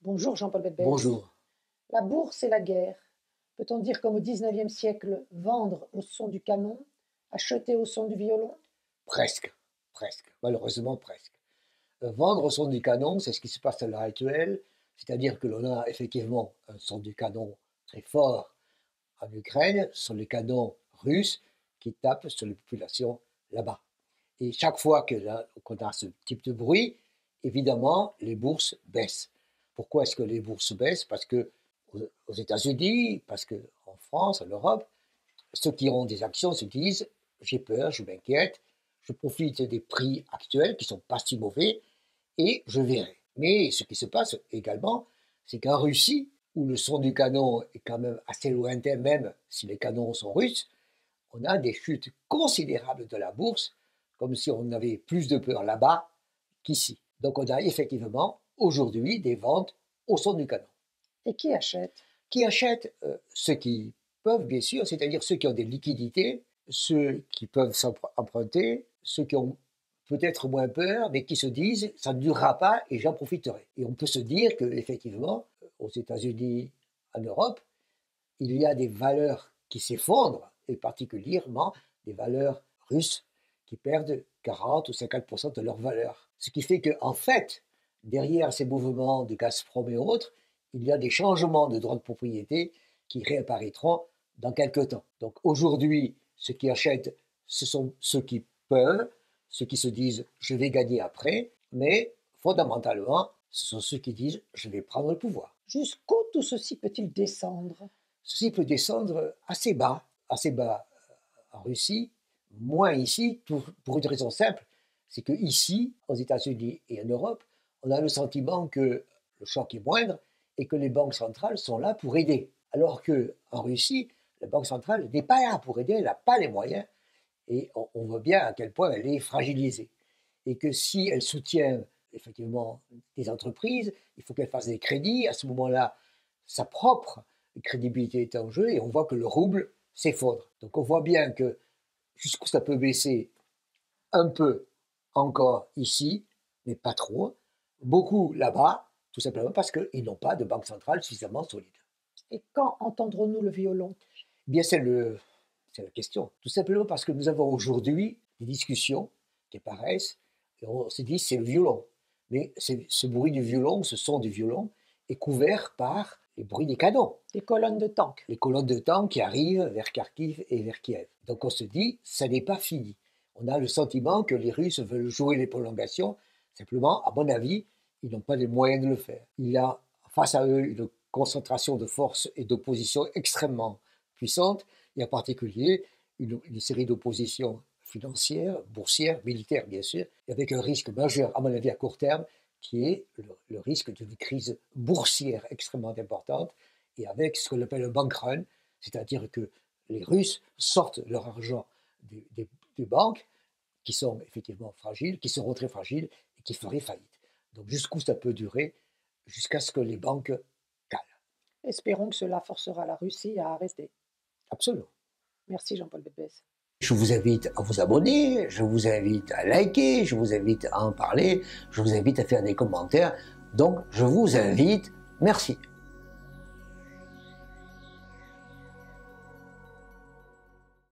Bonjour Jean-Paul Betbès. Bonjour. La bourse et la guerre. Peut-on dire comme au XIXe siècle, vendre au son du canon, acheter au son du violon? Presque, malheureusement presque. Vendre au son du canon, c'est ce qui se passe à l'heure actuelle, c'est-à-dire que l'on a effectivement un son du canon très fort en Ukraine, ce sont les canons russes qui tapent sur les populations là-bas. Et chaque fois qu'on a ce type de bruit, évidemment, les bourses baissent. Pourquoi est-ce que les bourses baissent? Parce que aux États-Unis, parce qu'en France, en Europe, ceux qui ont des actions se disent « j'ai peur, je m'inquiète, je profite des prix actuels qui ne sont pas si mauvais et je verrai ». Mais ce qui se passe également, c'est qu'en Russie, où le son du canon est quand même assez lointain, même si les canons sont russes, on a des chutes considérables de la bourse, comme si on avait plus de peur là-bas qu'ici. Donc on a effectivement aujourd'hui des ventes au son du canon. Et qui achète? Qui achètent? Ceux qui peuvent, bien sûr, c'est-à-dire ceux qui ont des liquidités, ceux qui peuvent s'emprunter, ceux qui ont peut-être moins peur, mais qui se disent « ça ne durera pas et j'en profiterai ». Et on peut se dire qu'effectivement, aux États-Unis, en Europe, il y a des valeurs qui s'effondrent, et particulièrement des valeurs russes qui perdent 40 ou 50% de leur valeur. Ce qui fait qu'en fait, derrière ces mouvements de Gazprom et autres, il y a des changements de droits de propriété qui réapparaîtront dans quelques temps. Donc aujourd'hui, ceux qui achètent, ce sont ceux qui peuvent, ceux qui se disent « je vais gagner après », mais fondamentalement, ce sont ceux qui disent « je vais prendre le pouvoir ». Jusqu'où tout ceci peut-il descendre? Ceci peut descendre assez bas en Russie, moins ici, pour une raison simple, c'est qu'ici, aux États-Unis et en Europe, on a le sentiment que le choc est moindre et que les banques centrales sont là pour aider. Alors qu'en Russie, la banque centrale n'est pas là pour aider, elle n'a pas les moyens, et on voit bien à quel point elle est fragilisée. Et que si elle soutient effectivement des entreprises, il faut qu'elle fasse des crédits, à ce moment-là, sa propre crédibilité est en jeu, et on voit que le rouble s'effondre. Donc on voit bien que jusqu'où ça peut baisser un peu encore ici, mais pas trop, beaucoup là-bas, tout simplement parce qu'ils n'ont pas de banque centrale suffisamment solide. Et quand entendrons-nous le violon? Eh bien, c'est la question. Tout simplement parce que nous avons aujourd'hui des discussions qui apparaissent, et on se dit c'est le violon. Mais ce bruit du violon, ce son du violon, est couvert par les bruits des canons. Les colonnes de tanks. Les colonnes de tanks qui arrivent vers Kharkiv et vers Kiev. Donc on se dit, ça n'est pas fini. On a le sentiment que les Russes veulent jouer les prolongations. Simplement, à mon avis, ils n'ont pas les moyens de le faire. Il y a face à eux une concentration de forces et d'opposition extrêmement puissante, et en particulier une série d'oppositions financières, boursières, militaires bien sûr, et avec un risque majeur, à mon avis, à court terme, qui est le risque d'une crise boursière extrêmement importante, et avec ce qu'on appelle un bank run, c'est-à-dire que les Russes sortent leur argent des banques, qui sont effectivement fragiles, qui seront très fragiles, et qui feraient faillite. Donc jusqu'où ça peut durer? Jusqu'à ce que les banques calent. Espérons que cela forcera la Russie à arrêter. Absolument. Merci Jean-Paul Betbès. Je vous invite à vous abonner, je vous invite à liker, je vous invite à en parler, je vous invite à faire des commentaires. Donc, je vous invite. Merci.